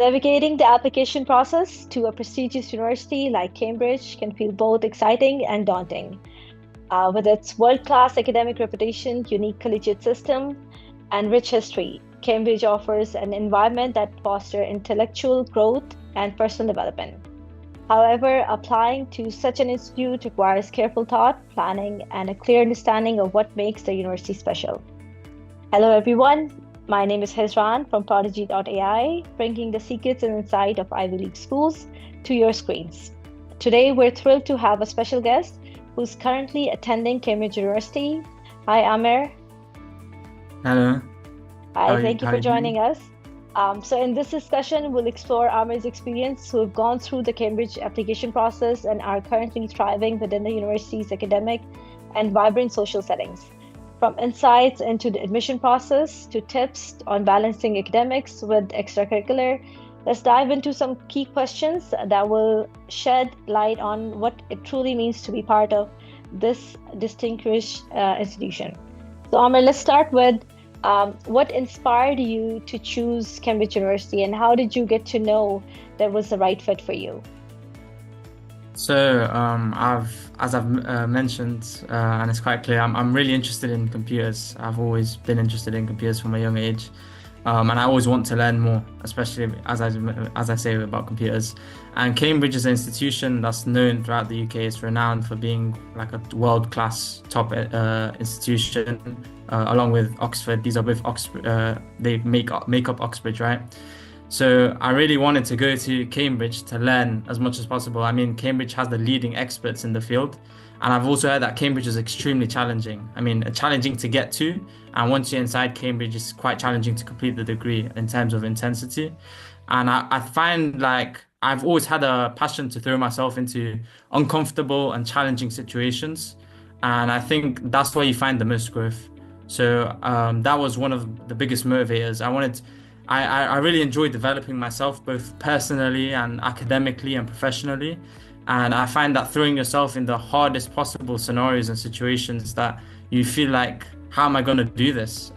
Navigating the application process to a prestigious university like Cambridge can feel both exciting and daunting. With its world-class academic reputation, unique collegiate system, and rich history, Cambridge offers an environment that fosters intellectual growth and personal development. However, applying to such an institute requires careful thought, planning, and a clear understanding of what makes the university special. Hello, everyone. My name is Hezran from Prodigii.ai, bringing the secrets and insight of Ivy League schools to your screens. Today, we're thrilled to have a special guest who's currently attending Cambridge University. Hi, Amir. Hello. Hi, thank you How for you doing? joining us. So in this discussion, we'll explore Amir's experience who have gone through the Cambridge application process and are currently thriving within the university's academic and vibrant social settings. From insights into the admission process to tips on balancing academics with extracurricular, let's dive into some key questions that will shed light on what it truly means to be part of this distinguished institution. So Amir, let's start with what inspired you to choose Cambridge University and how did you get to know that was the right fit for you? As I've mentioned, and it's quite clear, I'm really interested in computers. I've always been interested in computers from a young age, and I always want to learn more, especially as I say about computers. And Cambridge is an institution that's known throughout the UK. It's renowned for being like a world-class top institution, along with Oxford. These are both Oxford. They make up Oxbridge, right? So I really wanted to go to Cambridge to learn as much as possible. I mean, Cambridge has the leading experts in the field. And I've also heard that Cambridge is extremely challenging. I mean, challenging to get to. And once you're inside Cambridge, it's quite challenging to complete the degree in terms of intensity. And I find like I've always had a passion to throw myself into uncomfortable and challenging situations. And I think that's where you find the most growth. So that was one of the biggest motivators. I really enjoy developing myself both personally and academically and professionally. And I find that throwing yourself in the hardest possible scenarios and situations that you feel like, how am I going to do this?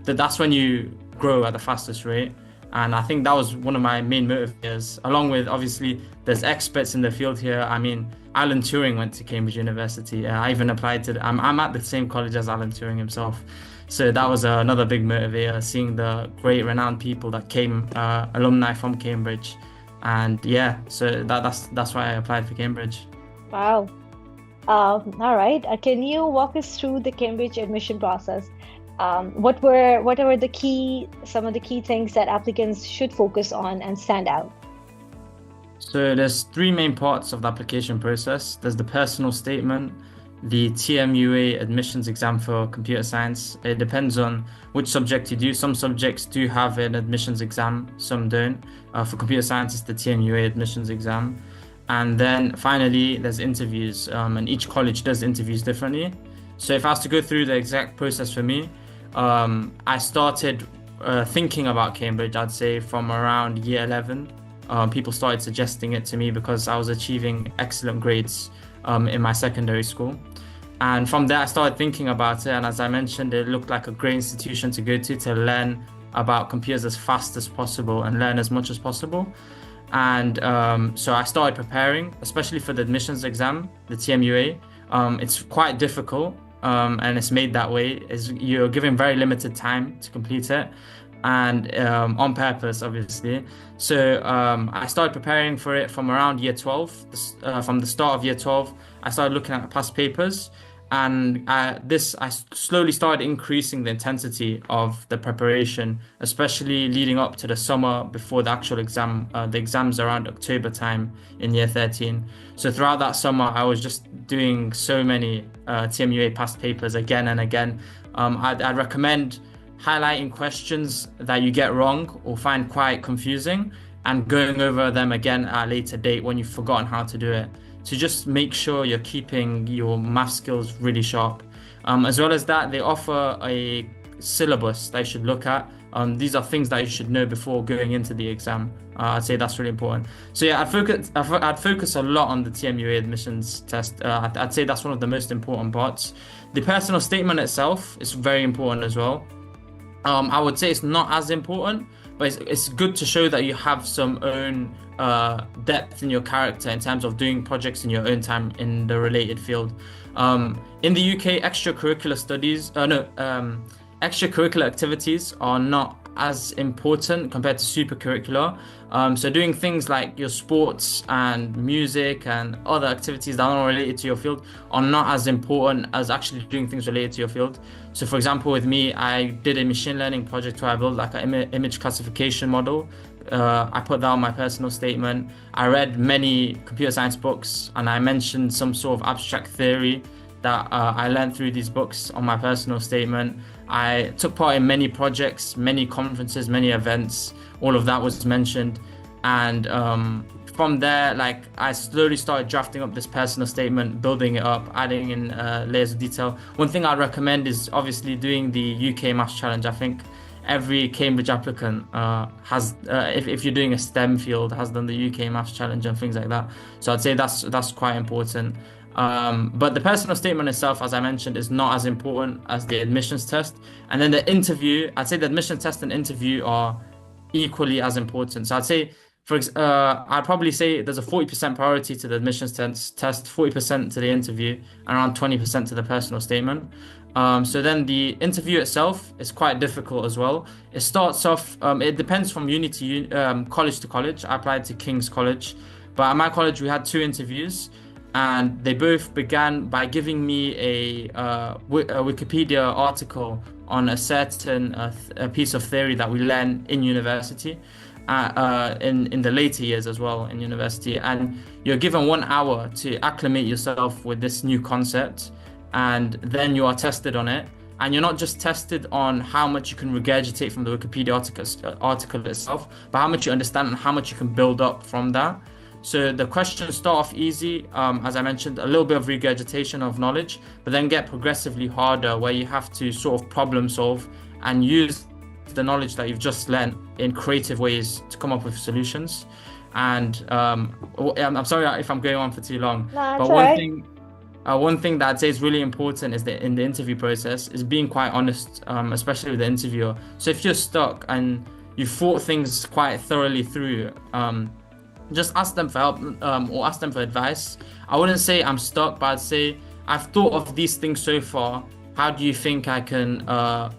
That's when you grow at the fastest rate. And I think that was one of my main motivators, along with obviously there's experts in the field here. I mean, Alan Turing went to Cambridge University. I even applied to, I'm at the same college as Alan Turing himself. So that was another big motivator, seeing the great renowned people that came, alumni from Cambridge. And yeah, so that's why I applied for Cambridge. Wow. All right. Can you walk us through the Cambridge admission process? What are some of the key things that applicants should focus on and stand out? So there's three main parts of the application process. There's the personal statement, the TMUA admissions exam for computer science. It depends on which subject you do. Some subjects do have an admissions exam, some don't. For computer science, it's the TMUA admissions exam. And then finally, there's interviews, and each college does interviews differently. So if I was to go through the exact process for me, I started thinking about Cambridge, I'd say from around year 11. People started suggesting it to me because I was achieving excellent grades in my secondary school. And from there, I started thinking about it. And as I mentioned, it looked like a great institution to go to learn about computers as fast as possible and learn as much as possible. And so I started preparing, especially for the admissions exam, the TMUA. It's quite difficult, and it's made that way. You're given very limited time to complete it, and on purpose, obviously. So I started preparing for it from around year 12. From the start of year 12, I started looking at past papers, and I slowly started increasing the intensity of the preparation, especially leading up to the summer before the actual exam. The exam's around October time in year 13. So throughout that summer, I was just doing so many TMUA past papers again and again. I'd recommend highlighting questions that you get wrong or find quite confusing and going over them again at a later date when you've forgotten how to do it, to just make sure you're keeping your math skills really sharp. As well as that, they offer a syllabus that you should look at. These are things that you should know before going into the exam. I'd say that's really important. So yeah, I'd focus a lot on the TMUA admissions test. I'd say that's one of the most important parts. The personal statement itself is very important as well. I would say it's not as important, but it's good to show that you have some own depth in your character in terms of doing projects in your own time in the related field. In the UK, extracurricular activities are not as important compared to supercurricular. So doing things like your sports and music and other activities that are not related to your field are not as important as actually doing things related to your field. So for example, with me, I did a machine learning project where I built like an image classification model. I put that on my personal statement. I read many computer science books and I mentioned some sort of abstract theory that I learned through these books on my personal statement. I took part in many projects, many conferences, many events. All of that was mentioned. And from there, like I slowly started drafting up this personal statement, building it up, adding in layers of detail. One thing I'd recommend is obviously doing the UK Maths Challenge. I think every Cambridge applicant if you're doing a STEM field, has done the UK Maths Challenge and things like that. So I'd say that's quite important. But the personal statement itself, as I mentioned, is not as important as the admissions test. And then the interview, I'd say the admissions test and interview are equally as important. So I'd probably say there's a 40% priority to the admissions test, 40% to the interview, and around 20% to the personal statement. So then the interview itself is quite difficult as well. It starts off, it depends from college to college. I applied to King's College, but at my college we had two interviews, and they both began by giving me a Wikipedia article on a certain a piece of theory that we learn in university, in the later years as well in university. And you're given 1 hour to acclimate yourself with this new concept, and then you are tested on it. And you're not just tested on how much you can regurgitate from the Wikipedia article itself, but how much you understand and how much you can build up from that. So the questions start off easy, as I mentioned, a little bit of regurgitation of knowledge, but then get progressively harder where you have to sort of problem solve and use the knowledge that you've just learned in creative ways to come up with solutions. And I'm sorry if I'm going on for too long, No, but it's all right. one thing that I'd say is really important is that in the interview process is being quite honest, especially with the interviewer. So if you're stuck and you've thought things quite thoroughly through, just ask them for help, or ask them for advice. I wouldn't say I'm stuck, but I'd say I've thought of these things so far. How do you think I can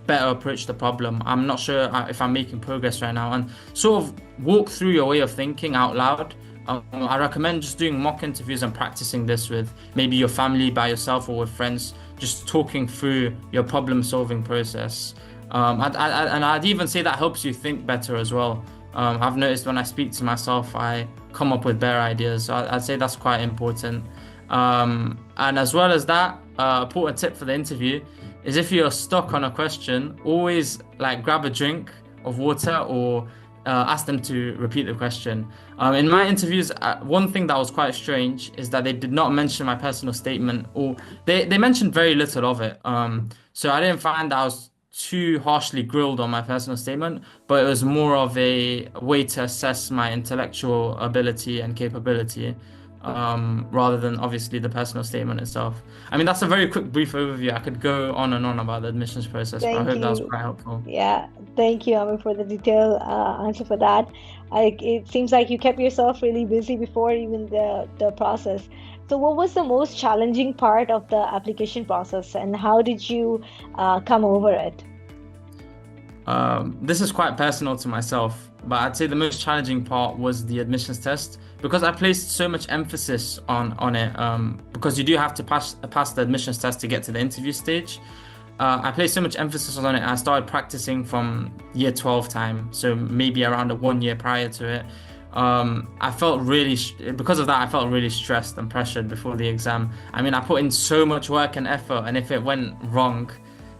better approach the problem? I'm not sure if I'm making progress right now. And sort of walk through your way of thinking out loud. I recommend just doing mock interviews and practicing this with maybe your family, by yourself, or with friends, just talking through your problem solving process. I'd even say that helps you think better as well. I've noticed when I speak to myself, I come up with better ideas. So I'd say that's quite important. And as well as that, important tip for the interview is if you're stuck on a question, always like grab a drink of water or ask them to repeat the question. In my interviews, one thing that was quite strange is that they did not mention my personal statement, or they mentioned very little of it. So I didn't find that I was too harshly grilled on my personal statement, but it was more of a way to assess my intellectual ability and capability, rather than obviously the personal statement itself. I mean, that's a very quick, brief overview. I could go on and on about the admissions process, but I Thank hope that was you. quite helpful. Yeah, thank you, Amir, for the detailed answer for that. It seems like you kept yourself really busy before even the process. So, what was the most challenging part of the application process, and how did you come over it? This is quite personal to myself, but I'd say the most challenging part was the admissions test because I placed so much emphasis on it. Because you do have to pass the admissions test to get to the interview stage. I placed so much emphasis on it. I started practicing from year 12 time, so maybe around 1 year prior to it. I felt really, because of that, I felt really stressed and pressured before the exam. I mean, I put in so much work and effort, and if it went wrong,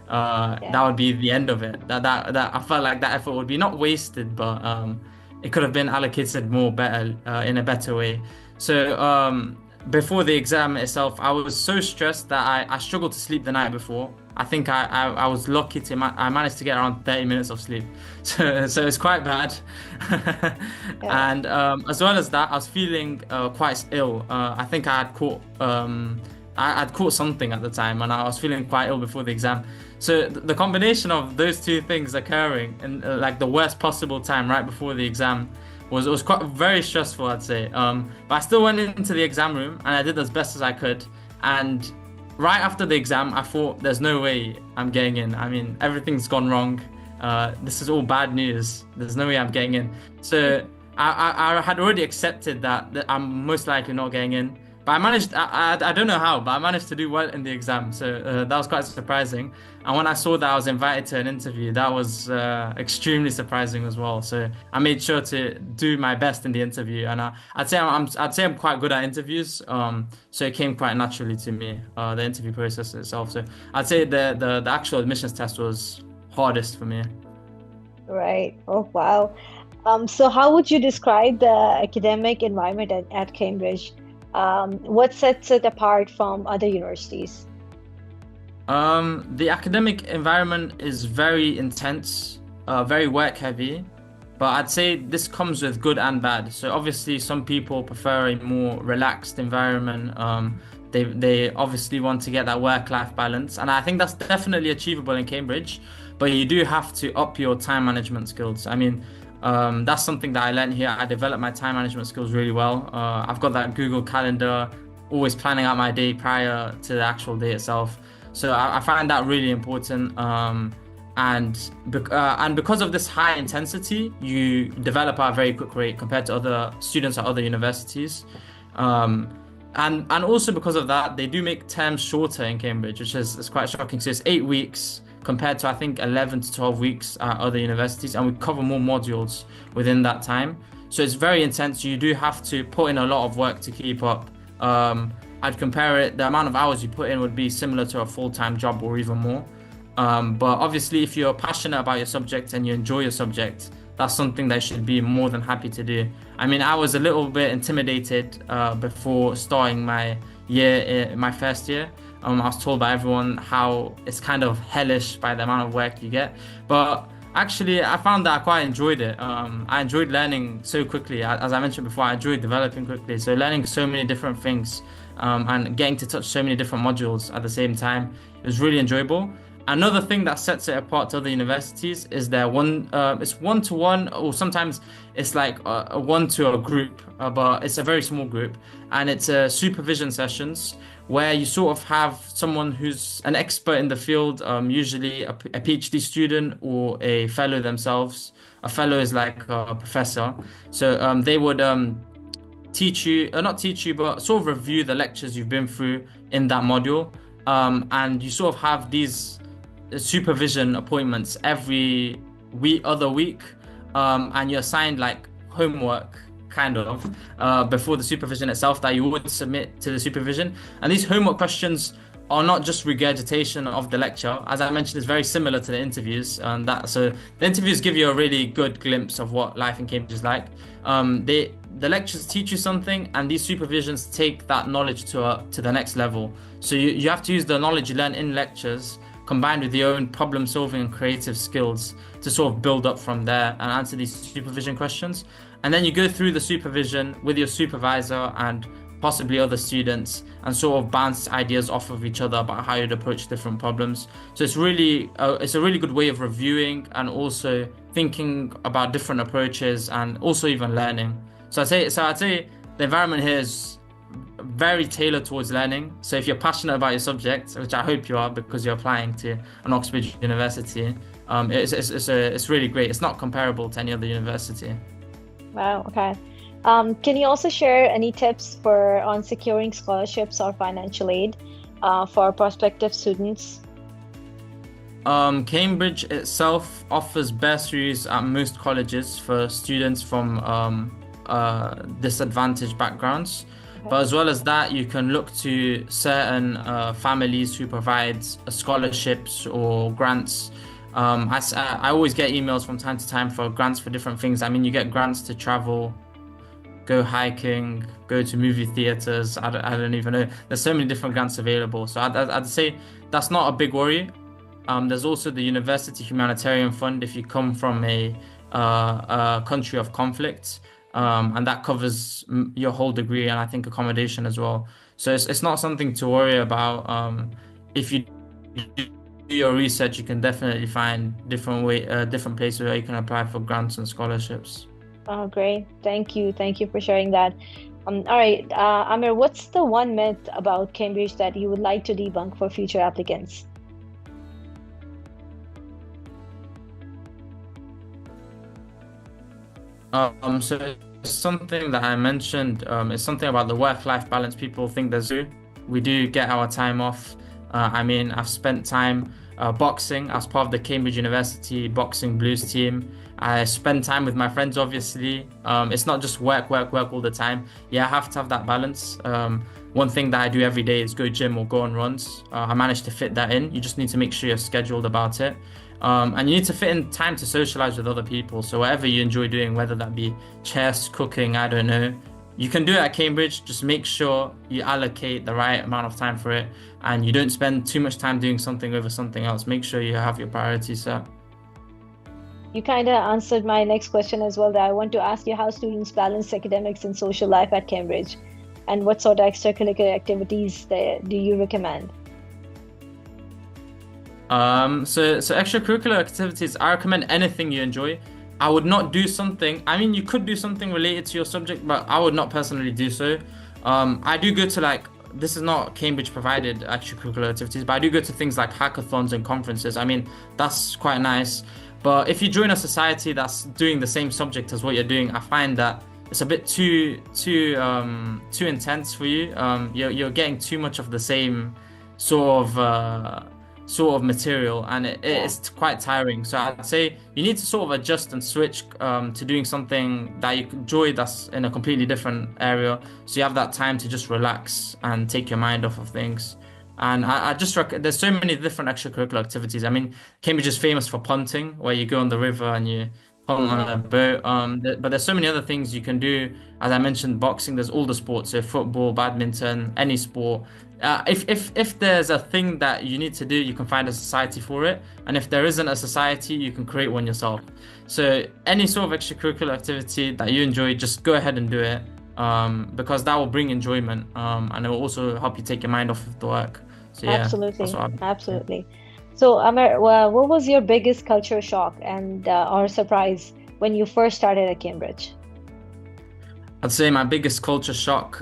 that Yeah. would be the end of it. That I felt like that effort would be not wasted, but it could have been allocated more better, in a better way. So before the exam itself, I was so stressed that I struggled to sleep the night before. I think I was lucky I managed to get around 30 minutes of sleep. So it's quite bad. Yeah. And as well as that, I was feeling quite ill. I think I had caught I'd caught something at the time, and I was feeling quite ill before the exam. So the combination of those two things occurring in like the worst possible time right before the exam was quite very stressful, I'd say. But I still went into the exam room and I did as best as I could. And right after the exam, I thought, there's no way I'm getting in. I mean, everything's gone wrong. This is all bad news. There's no way I'm getting in. So I had already accepted that I'm most likely not getting in. But I managed, I don't know how, but I managed to do well in the exam. So that was quite surprising. And when I saw that I was invited to an interview, that was extremely surprising as well. So I made sure to do my best in the interview. And I'd say I'm quite good at interviews. So it came quite naturally to me, the interview process itself. So I'd say the actual admissions test was hardest for me. Right. Oh, wow. So how would you describe the academic environment at Cambridge? What sets it apart from other universities? The academic environment is very intense, very work heavy, but I'd say this comes with good and bad. So obviously some people prefer a more relaxed environment. They obviously want to get that work-life balance, and I think that's definitely achievable in Cambridge, but you do have to up your time management skills. I mean, that's something that I learned here. I developed my time management skills really well. I've got that Google Calendar, always planning out my day prior to the actual day itself. So I find that really important. And because of this high intensity, you develop at a very quick rate compared to other students at other universities. And also because of that, they do make terms shorter in Cambridge, which is quite shocking. So it's 8 weeks compared to I think 11 to 12 weeks at other universities, and we cover more modules within that time. So it's very intense. You do have to put in a lot of work to keep up. I'd compare it, the amount of hours you put in would be similar to a full-time job or even more. But obviously, if you're passionate about your subject and you enjoy your subject, that's something that you should be more than happy to do. I mean, I was a little bit intimidated before starting my year, my first year. I was told by everyone how it's kind of hellish by the amount of work you get. But actually, I found that I quite enjoyed it. I enjoyed learning so quickly. As I mentioned before, I enjoyed developing quickly. So learning so many different things and getting to touch so many different modules at the same time, it was really enjoyable. Another thing that sets it apart to other universities is it's one-to-one, or sometimes it's like a one to a group, but it's a very small group, and it's supervision sessions where you sort of have someone who's an expert in the field, usually a PhD student or a fellow themselves. A fellow is like a professor, so they would teach you, not teach you, but sort of review the lectures you've been through in that module, and you sort of have these supervision appointments every other week, and you're assigned like homework kind of before the supervision itself that you would submit to the supervision. And these homework questions are not just regurgitation of the lecture. As I mentioned, it's very similar to the interviews, and so the interviews give you a really good glimpse of what life in Cambridge is like. The lectures teach you something, and these supervisions take that knowledge to the next level. So you have to use the knowledge you learn in lectures combined with your own problem solving and creative skills to sort of build up from there and answer these supervision questions. And then you go through the supervision with your supervisor and possibly other students and sort of bounce ideas off of each other about how you'd approach different problems. So it's a really good way of reviewing and also thinking about different approaches and also even learning. So I'd say the environment here is very tailored towards learning. So if you're passionate about your subject, which I hope you are because you're applying to an Oxford university, it's really great. It's not comparable to any other university. Wow, okay. Can you also share any tips on securing scholarships or financial aid for prospective students? Cambridge itself offers bursaries at most colleges for students from disadvantaged backgrounds. Okay. But as well as that, you can look to certain families who provide scholarships or grants. I always get emails from time to time for grants for different things. I mean, you get grants to travel, go hiking, go to movie theaters. I don't even know. There's so many different grants available. So I'd say that's not a big worry. There's also the University Humanitarian Fund if you come from a country of conflict. And that covers your whole degree and I think accommodation as well. So it's not something to worry about. If you do your research, you can definitely find different places where you can apply for grants and scholarships. Oh, great. Thank you. Thank you for sharing that. All right, Amir, what's the one myth about Cambridge that you would like to debunk for future applicants? So it's something that I mentioned. It's something about the work-life balance. People think there's we do get our time off. I mean, I've spent time boxing as part of the Cambridge University boxing blues team. I spend time with my friends, obviously. It's not just work, work, work all the time. Yeah, I have to have that balance. One thing that I do every day is go gym or go on runs. I managed to fit that in. You just need to make sure you're scheduled about it. And you need to fit in time to socialize with other people. So whatever you enjoy doing, whether that be chess, cooking, I don't know, you can do it at Cambridge. Just make sure you allocate the right amount of time for it and you don't spend too much time doing something over something else. Make sure you have your priorities set. You kind of answered my next question as well, that I want to ask you how students balance academics and social life at Cambridge, and what sort of extracurricular activities do you recommend? So extracurricular activities, I recommend anything you enjoy. I would not do something, I mean, you could do something related to your subject, but I would not personally do so. I do go to this is not Cambridge provided extracurricular activities, but I do go to things like hackathons and conferences. I mean, that's quite nice. But if you join a society that's doing the same subject as what you're doing, I find that it's a bit too intense for you. You're getting too much of the same sort of material, and Yeah, it's quite tiring. So I'd say you need to sort of adjust and switch to doing something that you enjoy that's in a completely different area. So you have that time to just relax and take your mind off of things. And I just there's so many different extracurricular activities. I mean, Cambridge is famous for punting, where you go on the river and you punt on yeah, a boat. But there's so many other things you can do. As I mentioned, boxing. There's all the sports, so football, badminton, any sport. If there's a thing that you need to do, you can find a society for it. And if there isn't a society, you can create one yourself. So any sort of extracurricular activity that you enjoy, just go ahead and do it. Because that will bring enjoyment. And it will also help you take your mind off of the work. So yeah, that's absolutely, what I'd say. absolutely. So, Amir, what was your biggest culture shock and or surprise when you first started at Cambridge? I'd say my biggest culture shock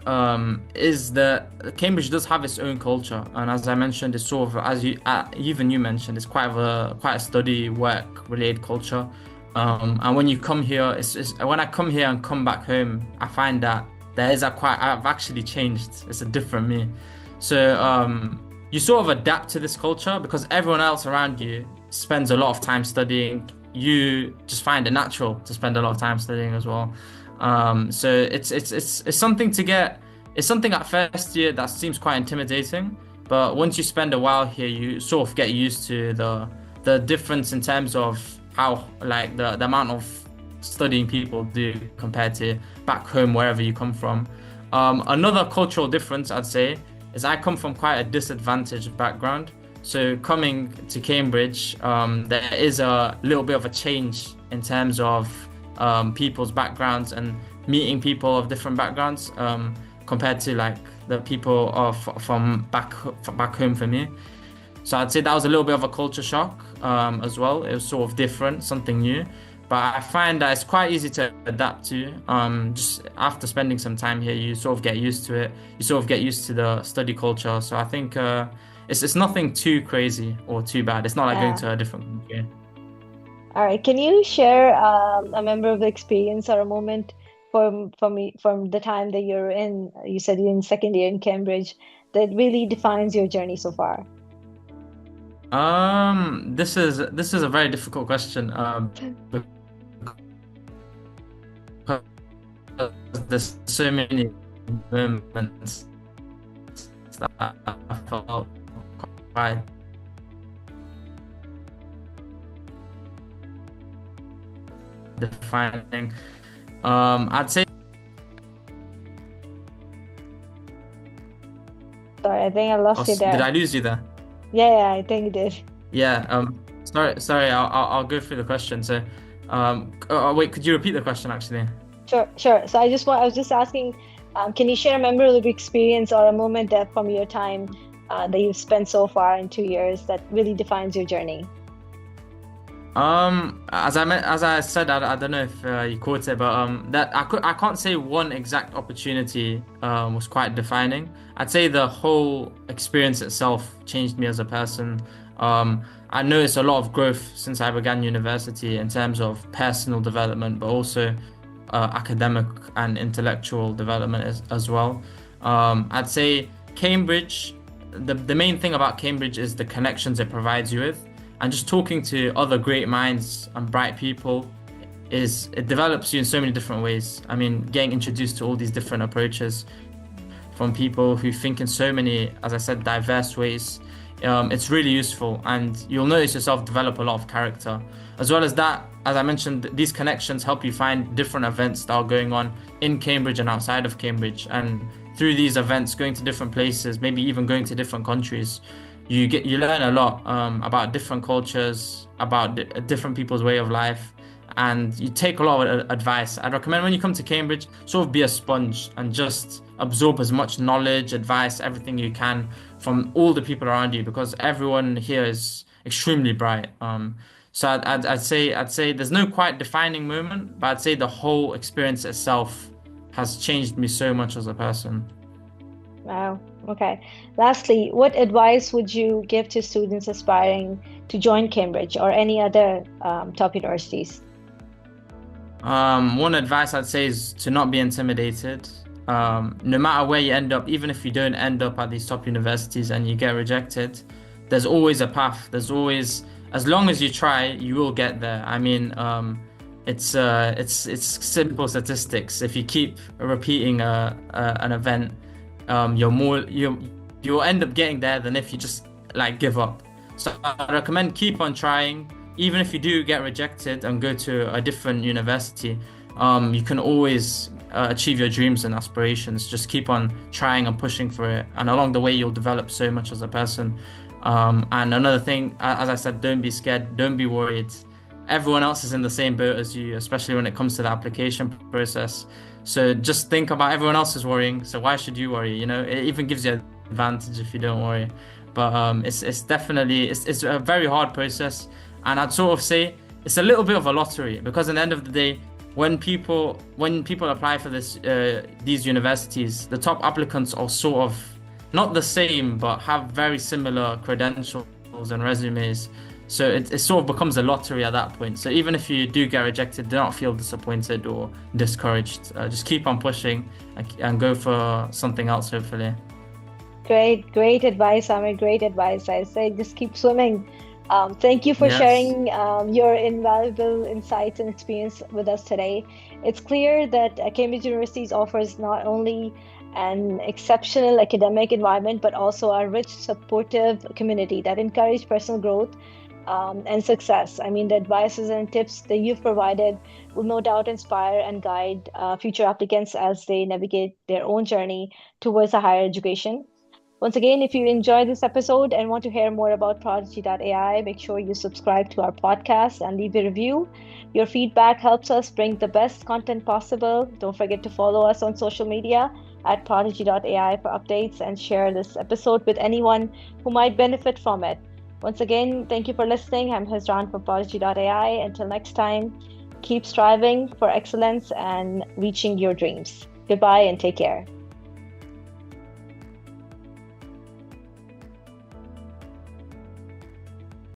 is that Cambridge does have its own culture, and as I mentioned, it's sort of as even you mentioned, it's quite a study work related culture. And when you come here, it's when I come here and come back home, I find that there is a quite I've actually changed. It's a different me. So you sort of adapt to this culture because everyone else around you spends a lot of time studying. You just find it natural to spend a lot of time studying as well. So it's something to get. It's something at first year that seems quite intimidating, but once you spend a while here, you sort of get used to the difference in terms of how like the amount of studying people do compared to back home wherever you come from. Another cultural difference I'd say is I come from quite a disadvantaged background. So coming to Cambridge, there is a little bit of a change in terms of people's backgrounds and meeting people of different backgrounds compared to like the people from back home for me. So I'd say that was a little bit of a culture shock as well. It was sort of different, something new. But I find that it's quite easy to adapt to. Just after spending some time here, you sort of get used to it. You sort of get used to the study culture. So I think it's nothing too crazy or too bad. It's not like going Yeah. to a different country. All right. Can you share a member of the experience or a moment from the time that you're in, you said you're in second year in Cambridge, that really defines your journey so far? This is a very difficult question. Because there's so many moments that I felt quite defining. I'd say Sorry, I think I lost you did I there. lose you there? Yeah, yeah, I think you did. Yeah. Sorry. I'll go through the question. So, wait, could you repeat the question actually? Sure, sure. So I was just asking, Can you share a memorable experience or a moment that from your time that you've spent so far in 2 years that really defines your journey? As I said, I don't know if you caught it, but that I can't say one exact opportunity was quite defining. I'd say the whole experience itself changed me as a person. I noticed a lot of growth since I began university in terms of personal development, but also academic and intellectual development as well. I'd say Cambridge, the main thing about Cambridge is the connections it provides you with. And just talking to other great minds and bright people it develops you in so many different ways. I mean, getting introduced to all these different approaches from people who think in so many, as I said, diverse ways. It's really useful, and you'll notice yourself develop a lot of character. As well as that, as I mentioned, these connections help you find different events that are going on in Cambridge and outside of Cambridge. And through these events, going to different places, maybe even going to different countries, you learn a lot about different cultures, about different people's way of life, and you take a lot of advice. I'd recommend when you come to Cambridge, sort of be a sponge and just absorb as much knowledge, advice, everything you can from all the people around you, because everyone here is extremely bright. So I'd say there's no quite defining moment, but I'd say the whole experience itself has changed me so much as a person. Wow. Okay. Lastly, what advice would you give to students aspiring to join Cambridge or any other top universities? One advice I'd say is to not be intimidated. No matter where you end up, even if you don't end up at these top universities and you get rejected, there's always a path. There's always, as long as you try, you will get there. I mean, it's simple statistics. If you keep repeating an event, you'll end up getting there than if you just like give up. So I recommend keep on trying. Even if you do get rejected and go to a different university, you can always achieve your dreams and aspirations. Just keep on trying and pushing for it, and along the way you'll develop so much as a person. And another thing, as I said, don't be scared, don't be worried. Everyone else is in the same boat as you, especially when it comes to the application process. So just think about everyone else is worrying, so why should you worry? You know, it even gives you an advantage if you don't worry. But it's definitely it's a very hard process, and I'd sort of say it's a little bit of a lottery, because at the end of the day, when people apply for these universities, the top applicants are sort of not the same, but have very similar credentials and resumes. So it sort of becomes a lottery at that point. So even if you do get rejected, do not feel disappointed or discouraged. Just keep on pushing and go for something else, hopefully. Great advice, Amir. Great advice. I say just keep swimming. Thank you for Yes. sharing your invaluable insights and experience with us today. It's clear that Cambridge University offers not only an exceptional academic environment, but also a rich, supportive community that encourage personal growth and success. I mean, the advices and tips that you've provided will no doubt inspire and guide future applicants as they navigate their own journey towards a higher education. Once again, if you enjoyed this episode and want to hear more about Prodigii.ai, make sure you subscribe to our podcast and leave a review. Your feedback helps us bring the best content possible. Don't forget to follow us on social media at Prodigii.ai for updates, and share this episode with anyone who might benefit from it. Once again, thank you for listening. I'm Hezran from Prodigii.ai. Until next time, keep striving for excellence and reaching your dreams. Goodbye and take care.